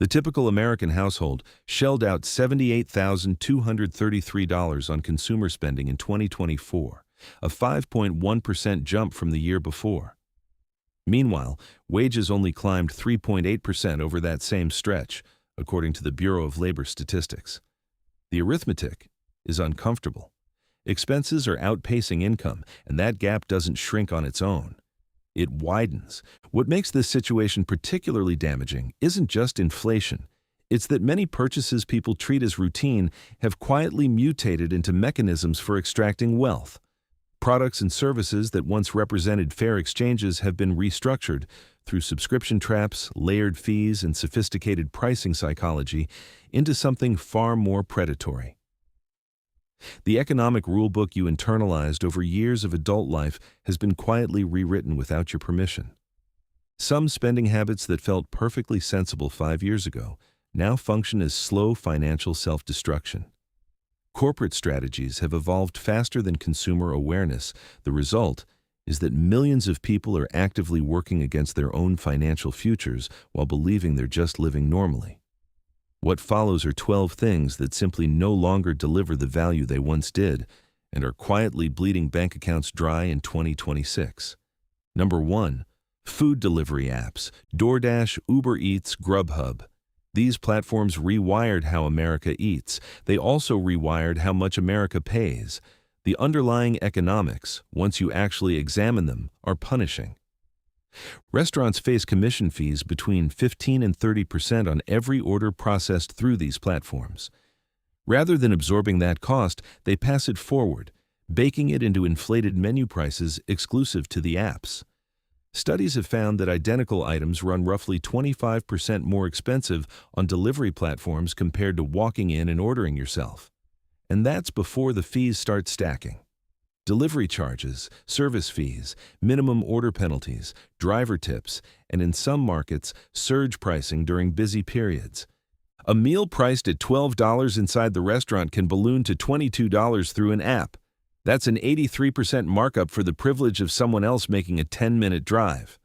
The typical American household shelled out $78,233 on consumer spending in 2024, a 5.1% jump from the year before. Meanwhile, wages only climbed 3.8% over that same stretch, according to the Bureau of Labor Statistics. The arithmetic is uncomfortable. Expenses are outpacing income, and that gap doesn't shrink on its own. It widens. What makes this situation particularly damaging isn't just inflation. It's that many purchases people treat as routine have quietly mutated into mechanisms for extracting wealth. Products and services that once represented fair exchanges have been restructured through subscription traps, layered fees, and sophisticated pricing psychology into something far more predatory. The economic rulebook you internalized over years of adult life has been quietly rewritten without your permission. Some spending habits that felt perfectly sensible 5 years ago now function as slow financial self-destruction. Corporate strategies have evolved faster than consumer awareness. The result is that millions of people are actively working against their own financial futures while believing they're just living normally. What follows are 12 things that simply no longer deliver the value they once did and are quietly bleeding bank accounts dry in 2026. Number 1. Food delivery apps: DoorDash, Uber Eats, Grubhub. These platforms rewired how America eats. They also rewired how much America pays. The underlying economics, once you actually examine them, are punishing. Restaurants face commission fees between 15 and 30% on every order processed through these platforms. Rather than absorbing that cost, they pass it forward, baking it into inflated menu prices exclusive to the apps. Studies have found that identical items run roughly 25% more expensive on delivery platforms compared to walking in and ordering yourself. And that's before the fees start stacking. Delivery charges, service fees, minimum order penalties, driver tips, and in some markets, surge pricing during busy periods. A meal priced at $12 inside the restaurant can balloon to $22 through an app. That's an 83% markup for the privilege of someone else making a 10-minute drive.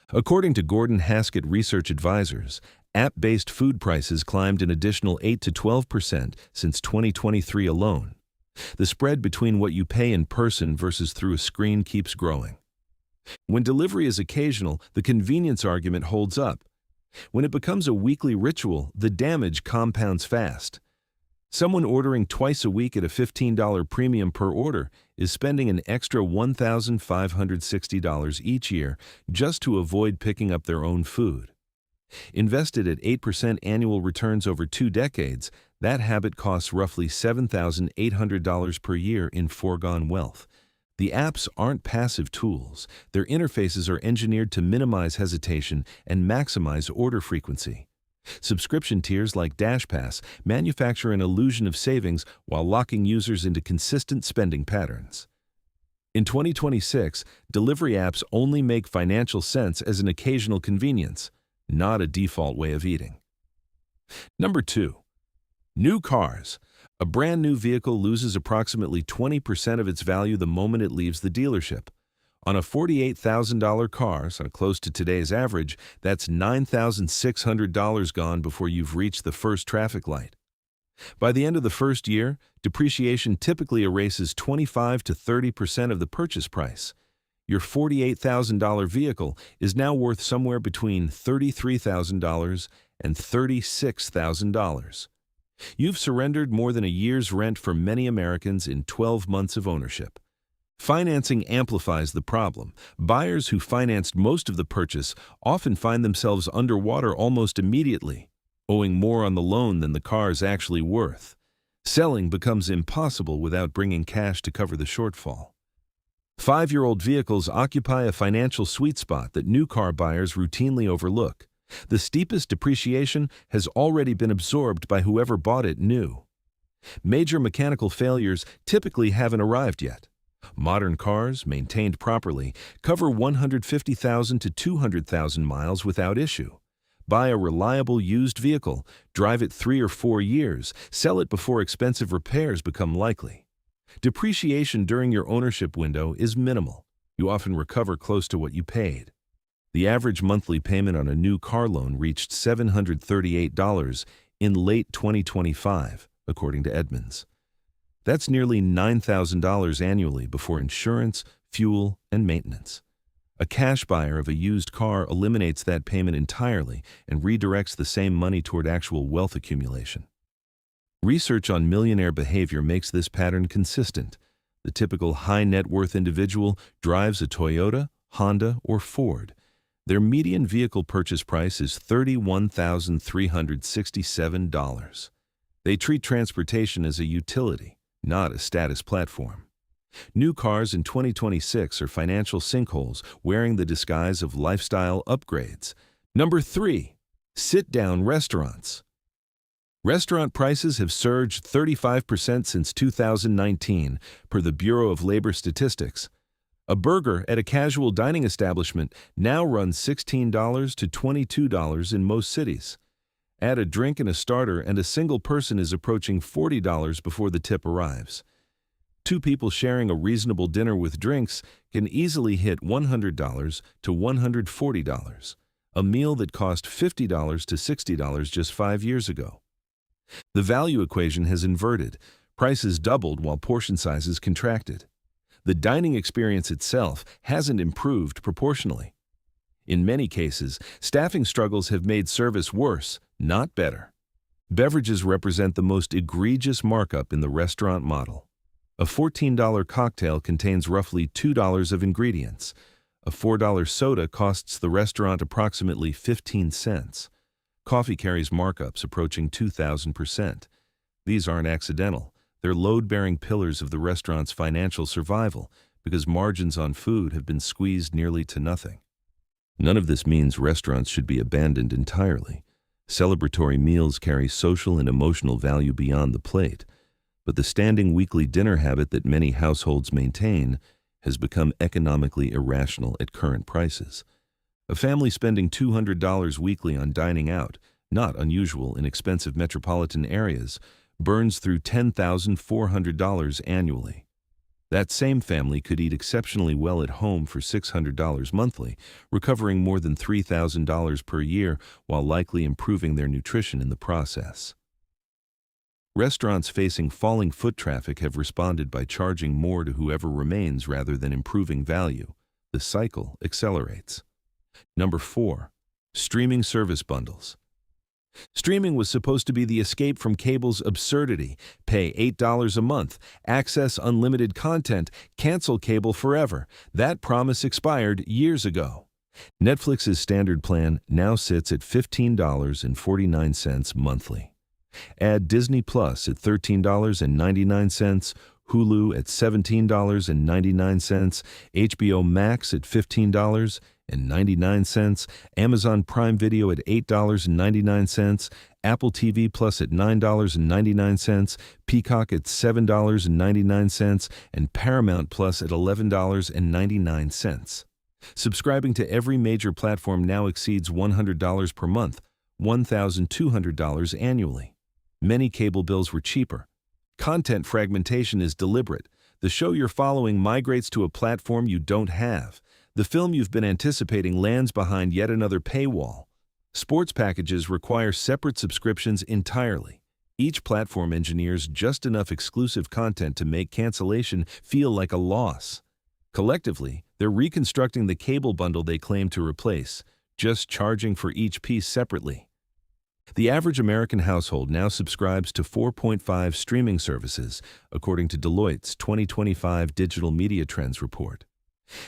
According to Gordon Haskett Research Advisors, app-based food prices climbed an additional 8 to 12% since 2023 alone. The spread between what you pay in person versus through a screen keeps growing. When delivery is occasional, the convenience argument holds up. When it becomes a weekly ritual, the damage compounds fast. Someone ordering twice a week at a $15 premium per order is spending an extra $1,560 each year just to avoid picking up their own food. Invested at 8% annual returns over 2 decades, that habit costs roughly $7,800 per year in foregone wealth. The apps aren't passive tools. Their interfaces are engineered to minimize hesitation and maximize order frequency. Subscription tiers like DashPass manufacture an illusion of savings while locking users into consistent spending patterns. In 2026, delivery apps only make financial sense as an occasional convenience, not a default way of eating. Number 2. New cars. A brand new vehicle loses approximately 20% of its value the moment it leaves the dealership. On a $48,000 car, so close to today's average, that's $9,600 gone before you've reached the first traffic light. By the end of the first year, depreciation typically erases 25 to 30% of the purchase price. Your $48,000 vehicle is now worth somewhere between $33,000 and $36,000. You've surrendered more than a year's rent for many Americans in 12 months of ownership. Financing amplifies the problem. Buyers who financed most of the purchase often find themselves underwater almost immediately, owing more on the loan than the car is actually worth. Selling becomes impossible without bringing cash to cover the shortfall. 5-year-old vehicles occupy a financial sweet spot that new car buyers routinely overlook. The steepest depreciation has already been absorbed by whoever bought it new. Major mechanical failures typically haven't arrived yet. Modern cars, maintained properly, cover 150,000 to 200,000 miles without issue. Buy a reliable used vehicle, drive it 3 or 4 years, sell it before expensive repairs become likely. Depreciation during your ownership window is minimal. You often recover close to what you paid. The average monthly payment on a new car loan reached $738 in late 2025, according to Edmunds. That's nearly $9,000 annually before insurance, fuel, and maintenance. A cash buyer of a used car eliminates that payment entirely and redirects the same money toward actual wealth accumulation. Research on millionaire behavior makes this pattern consistent. The typical high-net-worth individual drives a Toyota, Honda, or Ford. Their median vehicle purchase price is $31,367. They treat transportation as a utility, not a status platform. New cars in 2026 are financial sinkholes wearing the disguise of lifestyle upgrades. Number 3. Sit-down restaurants. Restaurant prices have surged 35% since 2019, per the Bureau of Labor Statistics. A burger at a casual dining establishment now runs $16 to $22 in most cities. Add a drink and a starter, and a single person is approaching $40 before the tip arrives. Two people sharing a reasonable dinner with drinks can easily hit $100 to $140, a meal that cost $50 to $60 just 5 years ago. The value equation has inverted. Prices doubled while portion sizes contracted. The dining experience itself hasn't improved proportionally. In many cases, staffing struggles have made service worse, not better. Beverages represent the most egregious markup in the restaurant model. A $14 cocktail contains roughly $2 of ingredients. A $4 soda costs the restaurant approximately 15 cents. Coffee carries markups approaching 2,000%. These aren't accidental. They're load-bearing pillars of the restaurant's financial survival because margins on food have been squeezed nearly to nothing. None of this means restaurants should be abandoned entirely. Celebratory meals carry social and emotional value beyond the plate. But the standing weekly dinner habit that many households maintain has become economically irrational at current prices. A family spending $200 weekly on dining out, not unusual in expensive metropolitan areas, burns through $10,400 annually. That same family could eat exceptionally well at home for $600 monthly, recovering more than $3,000 per year while likely improving their nutrition in the process. Restaurants facing falling foot traffic have responded by charging more to whoever remains rather than improving value. The cycle accelerates. Number 4. Streaming service bundles. Streaming was supposed to be the escape from cable's absurdity. Pay $8 a month, access unlimited content, cancel cable forever. That promise expired years ago. Netflix's standard plan now sits at $15.49 monthly. Add Disney Plus at $13.99, Hulu at $17.99, HBO Max at $15.99, Amazon Prime Video at $8.99, Apple TV Plus at $9.99, Peacock at $7.99, and Paramount Plus at $11.99. Subscribing to every major platform now exceeds $100 per month, $1,200 annually. Many cable bills were cheaper. Content fragmentation is deliberate. The show you're following migrates to a platform you don't have. The film you've been anticipating lands behind yet another paywall. Sports packages require separate subscriptions entirely. Each platform engineers just enough exclusive content to make cancellation feel like a loss. Collectively, they're reconstructing the cable bundle they claim to replace, just charging for each piece separately. The average American household now subscribes to 4.5 streaming services, according to Deloitte's 2025 Digital Media Trends Report.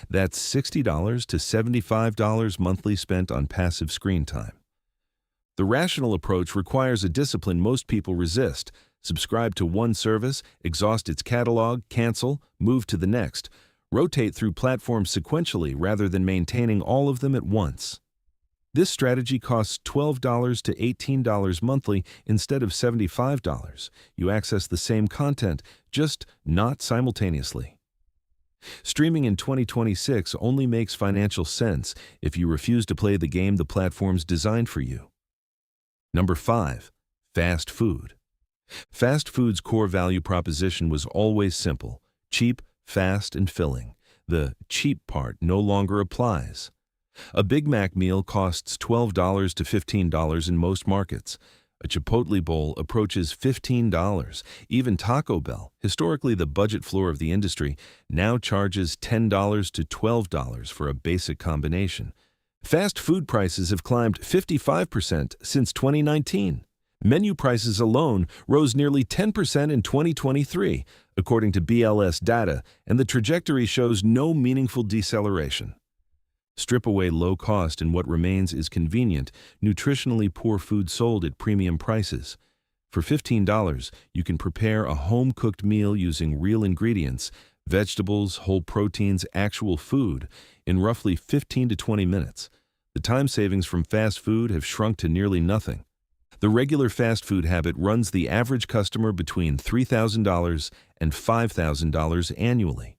That's $60 to $75 monthly spent on passive screen time. The rational approach requires a discipline most people resist. Subscribe to one service, exhaust its catalog, cancel, move to the next. Rotate through platforms sequentially rather than maintaining all of them at once. This strategy costs $12 to $18 monthly instead of $75. You access the same content, just not simultaneously. Streaming in 2026 only makes financial sense if you refuse to play the game the platform's designed for you. Number 5. Fast food. Fast food's core value proposition was always simple: cheap, fast, and filling. The cheap part no longer applies. A Big Mac meal costs $12 to $15 in most markets. A Chipotle bowl approaches $15. Even Taco Bell, historically the budget floor of the industry, now charges $10 to $12 for a basic combination. Fast food prices have climbed 55% since 2019. Menu prices alone rose nearly 10% in 2023, according to BLS data, and the trajectory shows no meaningful deceleration. Strip away low cost and what remains is convenient, nutritionally poor food sold at premium prices. For $15, you can prepare a home-cooked meal using real ingredients, vegetables, whole proteins, actual food, in roughly 15 to 20 minutes. The time savings from fast food have shrunk to nearly nothing. The regular fast food habit runs the average customer between $3,000 and $5,000 annually.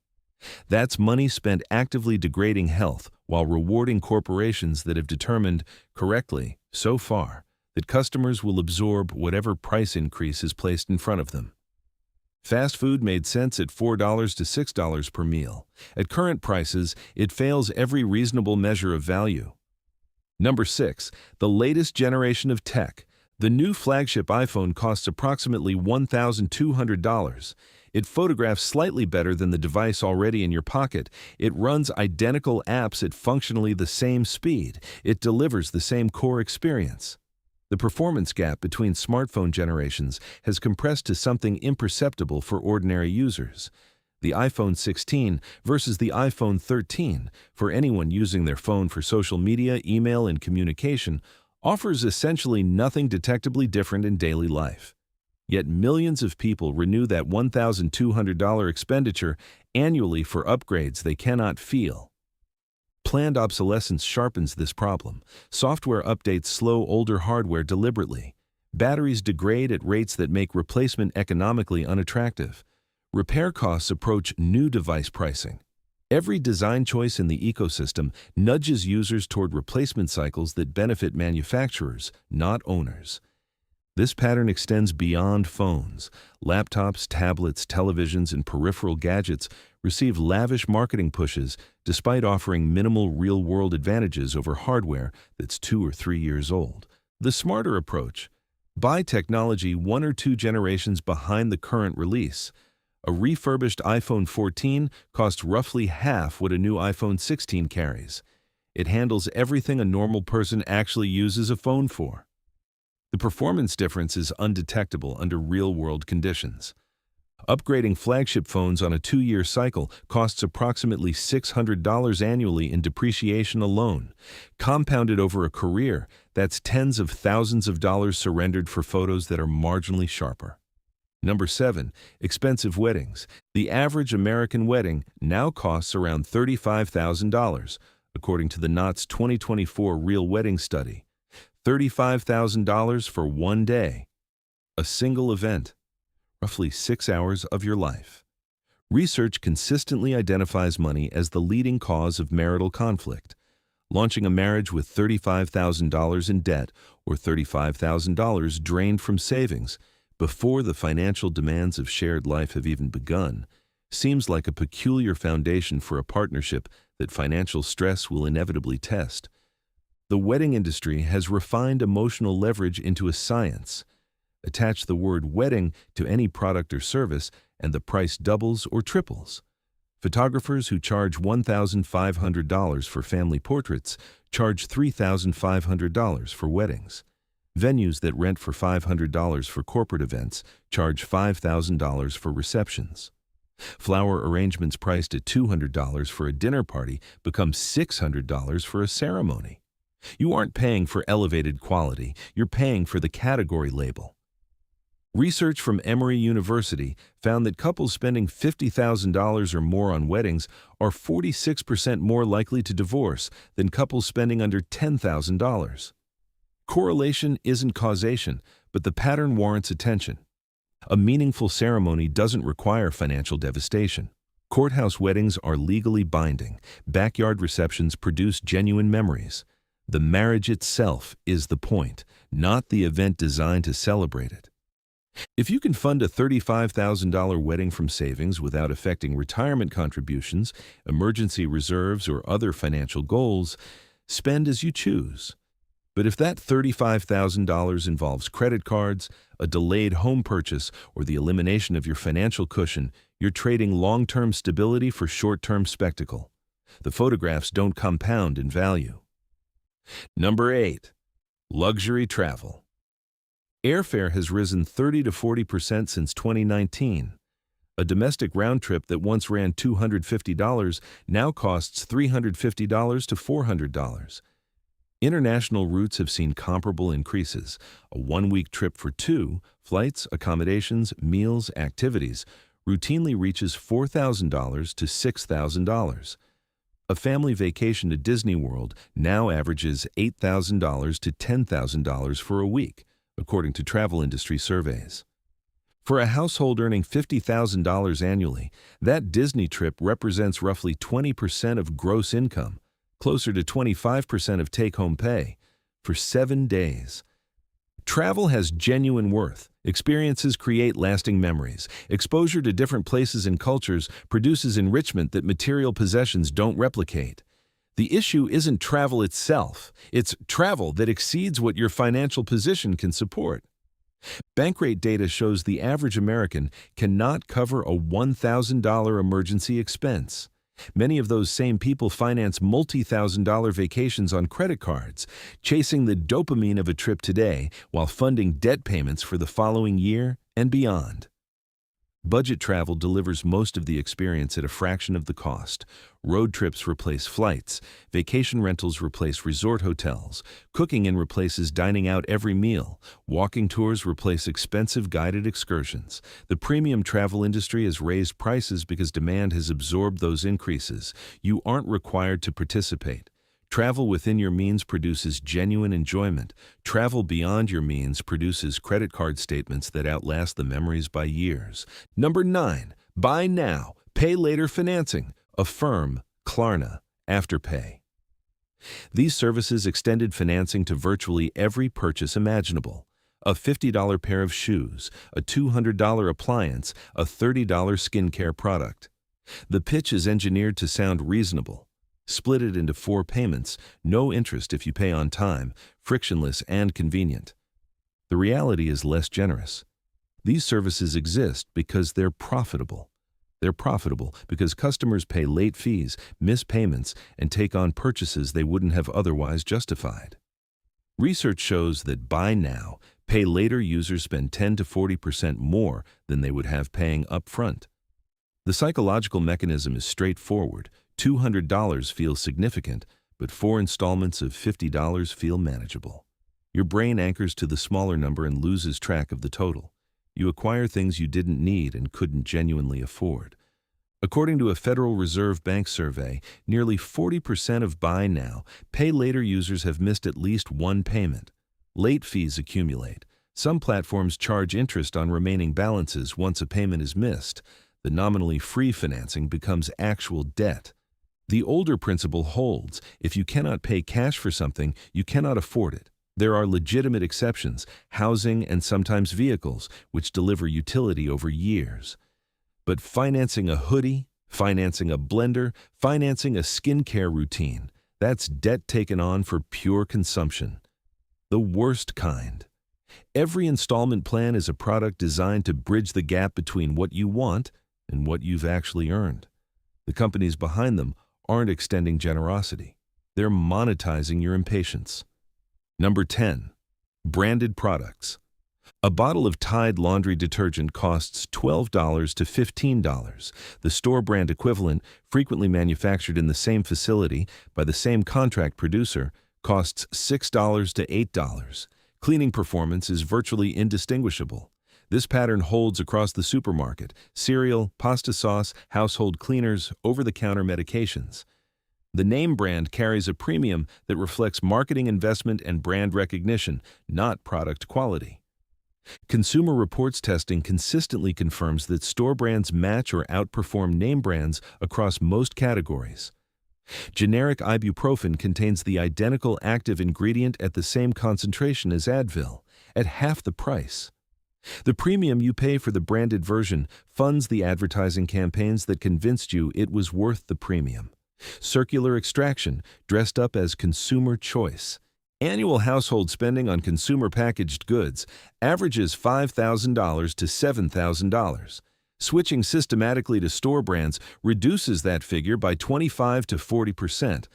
That's money spent actively degrading health while rewarding corporations that have determined, correctly, so far, that customers will absorb whatever price increase is placed in front of them. Fast food made sense at $4 to $6 per meal. At current prices, it fails every reasonable measure of value. Number 6. The latest generation of tech. The new flagship iPhone costs approximately $1,200. It photographs slightly better than the device already in your pocket. It runs identical apps at functionally the same speed. It delivers the same core experience. The performance gap between smartphone generations has compressed to something imperceptible for ordinary users. The iPhone 16 versus the iPhone 13, for anyone using their phone for social media, email, and communication, offers essentially nothing detectably different in daily life. Yet millions of people renew that $1,200 expenditure annually for upgrades they cannot feel. Planned obsolescence sharpens this problem. Software updates slow older hardware deliberately. Batteries degrade at rates that make replacement economically unattractive. Repair costs approach new device pricing. Every design choice in the ecosystem nudges users toward replacement cycles that benefit manufacturers, not owners. This pattern extends beyond phones. Laptops, tablets, televisions, and peripheral gadgets receive lavish marketing pushes despite offering minimal real-world advantages over hardware that's 2 or 3 years old. The smarter approach: buy technology 1 or 2 generations behind the current release. A refurbished iPhone 14 costs roughly half what a new iPhone 16 carries. It handles everything a normal person actually uses a phone for. The performance difference is undetectable under real-world conditions. Upgrading flagship phones on a 2-year cycle costs approximately $600 annually in depreciation alone. Compounded over a career, that's tens of thousands of dollars surrendered for photos that are marginally sharper. Number 7. Expensive weddings. The average American wedding now costs around $35,000, according to the Knott's 2024 Real Wedding Study. $35,000 for one day. A single event. Roughly 6 hours of your life. Research consistently identifies money as the leading cause of marital conflict. Launching a marriage with $35,000 in debt or $35,000 drained from savings before the financial demands of shared life have even begun seems like a peculiar foundation for a partnership that financial stress will inevitably test. The wedding industry has refined emotional leverage into a science. Attach the word wedding to any product or service, and the price doubles or triples. Photographers who charge $1,500 for family portraits charge $3,500 for weddings. Venues that rent for $500 for corporate events charge $5,000 for receptions. Flower arrangements priced at $200 for a dinner party become $600 for a ceremony. You aren't paying for elevated quality, you're paying for the category label. Research from Emory University found that couples spending $50,000 or more on weddings are 46% more likely to divorce than couples spending under $10,000. Correlation isn't causation, but the pattern warrants attention. A meaningful ceremony doesn't require financial devastation. Courthouse weddings are legally binding. Backyard receptions produce genuine memories. The marriage itself is the point, not the event designed to celebrate it. If you can fund a $35,000 wedding from savings without affecting retirement contributions, emergency reserves, or other financial goals, Spend as you choose. But if that $35,000 involves credit cards, a delayed home purchase, or the elimination of your financial cushion, you're trading long-term stability for short-term spectacle. The photographs don't compound in value. Number 8. Luxury travel. Airfare has risen 30 to 40% since 2019. A domestic round trip that once ran $250 now costs $350 to $400. International routes have seen comparable increases. A one-week trip for two, flights, accommodations, meals, activities, routinely reaches $4,000 to $6,000. A family vacation to Disney World now averages $8,000 to $10,000 for a week, according to travel industry surveys. For a household earning $50,000 annually, that Disney trip represents roughly 20% of gross income, closer to 25% of take-home pay, for 7 days. Travel has genuine worth. Experiences create lasting memories. Exposure to different places and cultures produces enrichment that material possessions don't replicate. The issue isn't travel itself. It's travel that exceeds what your financial position can support. Bankrate data shows the average American cannot cover a $1,000 emergency expense. Many of those same people finance multi-thousand-dollar vacations on credit cards, chasing the dopamine of a trip today while funding debt payments for the following year and beyond. Budget travel delivers most of the experience at a fraction of the cost. Road trips replace flights, vacation rentals replace resort hotels, cooking in replaces dining out every meal, walking tours replace expensive guided excursions. The premium travel industry has raised prices because demand has absorbed those increases. You aren't required to participate. Travel within your means produces genuine enjoyment. Travel beyond your means produces credit card statements that outlast the memories by years. Number 9. Buy now, pay later financing. Affirm, Klarna, Afterpay. These services extended financing to virtually every purchase imaginable. A $50 pair of shoes, a $200 appliance, a $30 skincare product. The pitch is engineered to sound reasonable. Split it into 4 payments, no interest if you pay on time, frictionless and convenient. The reality is less generous. These services exist because they're profitable. They're profitable because customers pay late fees, miss payments, and take on purchases they wouldn't have otherwise justified. Research shows that buy now, pay later users spend 10 to 40% more than they would have paying up front. The psychological mechanism is straightforward. $200 feels significant, but 4 installments of $50 feel manageable. Your brain anchors to the smaller number and loses track of the total. You acquire things you didn't need and couldn't genuinely afford. According to a Federal Reserve Bank survey, nearly 40% of buy now, pay later users have missed at least one payment. Late fees accumulate. Some platforms charge interest on remaining balances once a payment is missed. The nominally free financing becomes actual debt. The older principle holds: if you cannot pay cash for something, you cannot afford it. There are legitimate exceptions, housing and sometimes vehicles, which deliver utility over years. But financing a hoodie, financing a blender, financing a skincare routine, that's debt taken on for pure consumption. The worst kind. Every installment plan is a product designed to bridge the gap between what you want and what you've actually earned. The companies behind them aren't extending generosity. They're monetizing your impatience. Number 10. Branded products. A bottle of Tide laundry detergent costs $12 to $15. The store brand equivalent, frequently manufactured in the same facility by the same contract producer, costs $6 to $8. Cleaning performance is virtually indistinguishable. This pattern holds across the supermarket: cereal, pasta sauce, household cleaners, over-the-counter medications. The name brand carries a premium that reflects marketing investment and brand recognition, not product quality. Consumer Reports testing consistently confirms that store brands match or outperform name brands across most categories. Generic ibuprofen contains the identical active ingredient at the same concentration as Advil, at half the price. The premium you pay for the branded version funds the advertising campaigns that convinced you it was worth the premium. Circular extraction, dressed up as consumer choice. Annual household spending on consumer packaged goods averages $5,000 to $7,000. Switching systematically to store brands reduces that figure by 25 to 40%,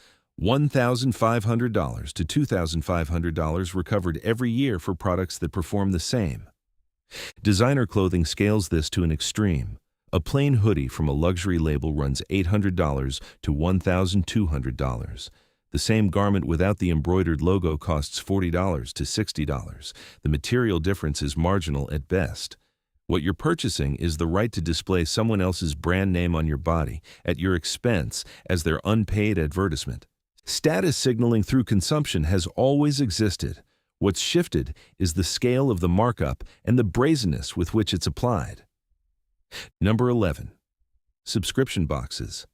$1,500 to $2,500 recovered every year for products that perform the same. Designer clothing scales this to an extreme. A plain hoodie from a luxury label runs $800 to $1,200. The same garment without the embroidered logo costs $40 to $60. The material difference is marginal at best. What you're purchasing is the right to display someone else's brand name on your body at your expense as their unpaid advertisement. Status signaling through consumption has always existed. What's shifted is the scale of the markup and the brazenness with which it's applied. Number 11. Subscription boxes.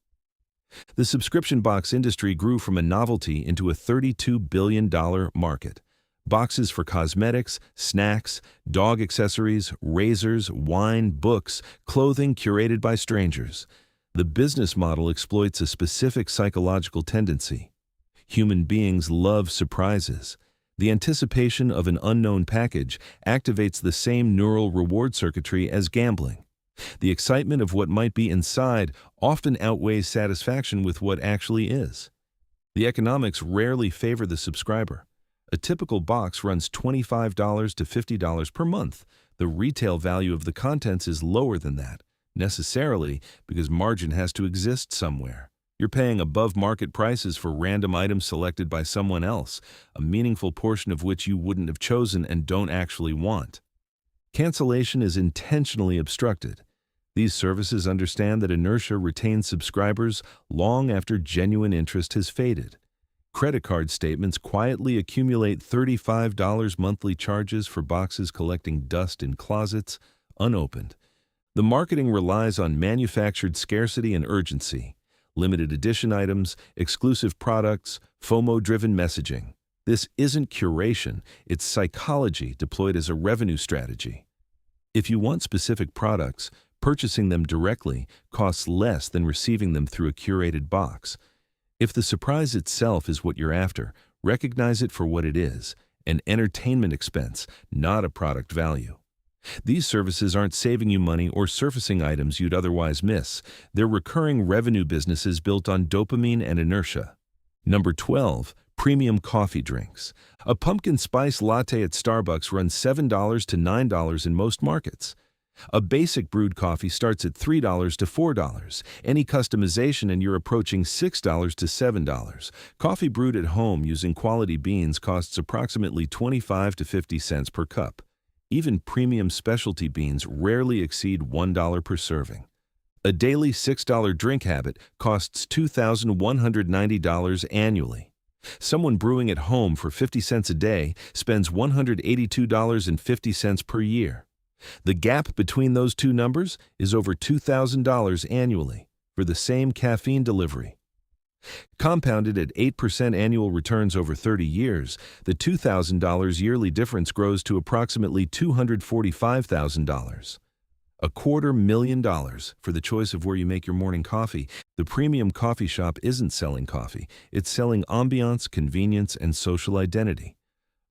The subscription box industry grew from a novelty into a $32 billion market. Boxes for cosmetics, snacks, dog accessories, razors, wine, books, clothing curated by strangers. The business model exploits a specific psychological tendency. Human beings love surprises. The anticipation of an unknown package activates the same neural reward circuitry as gambling. The excitement of what might be inside often outweighs satisfaction with what actually is. The economics rarely favor the subscriber. A typical box runs $25 to $50 per month. The retail value of the contents is lower than that, necessarily because margin has to exist somewhere. You're paying above market prices for random items selected by someone else, a meaningful portion of which you wouldn't have chosen and don't actually want. Cancellation is intentionally obstructed. These services understand that inertia retains subscribers long after genuine interest has faded. Credit card statements quietly accumulate $35 monthly charges for boxes collecting dust in closets, unopened. The marketing relies on manufactured scarcity and urgency, limited edition items, exclusive products, FOMO-driven messaging. This isn't curation, it's psychology deployed as a revenue strategy. If you want specific products, purchasing them directly costs less than receiving them through a curated box. If the surprise itself is what you're after, recognize it for what it is, an entertainment expense, not a product value. These services aren't saving you money or surfacing items you'd otherwise miss. They're recurring revenue businesses built on dopamine and inertia. Number 12. Premium coffee drinks. A pumpkin spice latte at Starbucks runs $7 to $9 in most markets. A basic brewed coffee starts at $3 to $4. Any customization and you're approaching $6 to $7. Coffee brewed at home using quality beans costs approximately 25 to 50 cents per cup. Even premium specialty beans rarely exceed $1 per serving. A daily $6 drink habit costs $2,190 annually. Someone brewing at home for 50 cents a day spends $182.50 per year. The gap between those two numbers is over $2,000 annually for the same caffeine delivery. Compounded at 8% annual returns over 30 years, the $2,000 yearly difference grows to approximately $245,000. $250,000 for the choice of where you make your morning coffee. The premium coffee shop isn't selling coffee, it's selling ambiance, convenience, and social identity.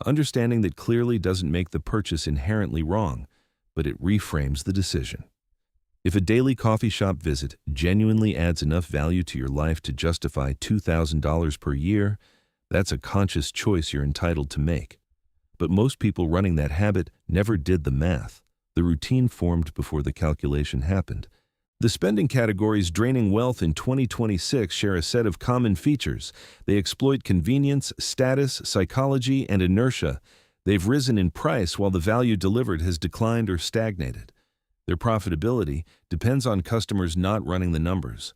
Understanding that clearly doesn't make the purchase inherently wrong, but it reframes the decision. If a daily coffee shop visit genuinely adds enough value to your life to justify $2,000 per year, that's a conscious choice you're entitled to make. But most people running that habit never did the math. The routine formed before the calculation happened. The spending categories draining wealth in 2026 share a set of common features. They exploit convenience, status, psychology, and inertia. They've risen in price while the value delivered has declined or stagnated. Their profitability depends on customers not running the numbers.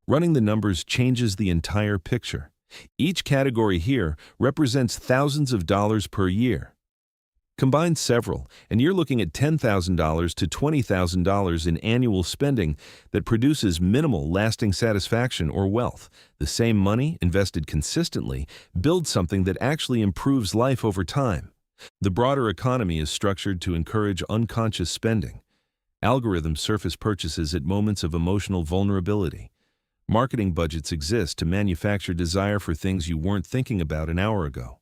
Running the numbers changes the entire picture. Each category here represents thousands of dollars per year. Combine several, and you're looking at $10,000 to $20,000 in annual spending that produces minimal lasting satisfaction or wealth. The same money, invested consistently, builds something that actually improves life over time. The broader economy is structured to encourage unconscious spending. Algorithms surface purchases at moments of emotional vulnerability. Marketing budgets exist to manufacture desire for things you weren't thinking about an hour ago.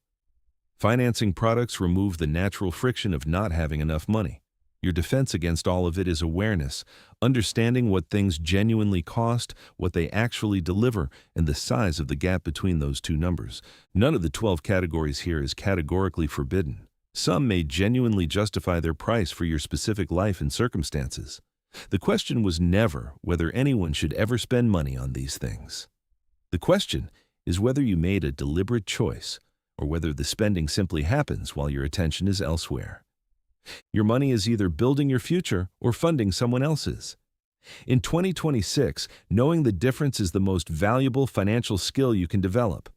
Financing products remove the natural friction of not having enough money. Your defense against all of it is awareness, understanding what things genuinely cost, what they actually deliver, and the size of the gap between those two numbers. None of the 12 categories here is categorically forbidden. Some may genuinely justify their price for your specific life and circumstances. The question was never whether anyone should ever spend money on these things. The question is whether you made a deliberate choice, or whether the spending simply happens while your attention is elsewhere. Your money is either building your future or funding someone else's. In 2026, knowing the difference is the most valuable financial skill you can develop.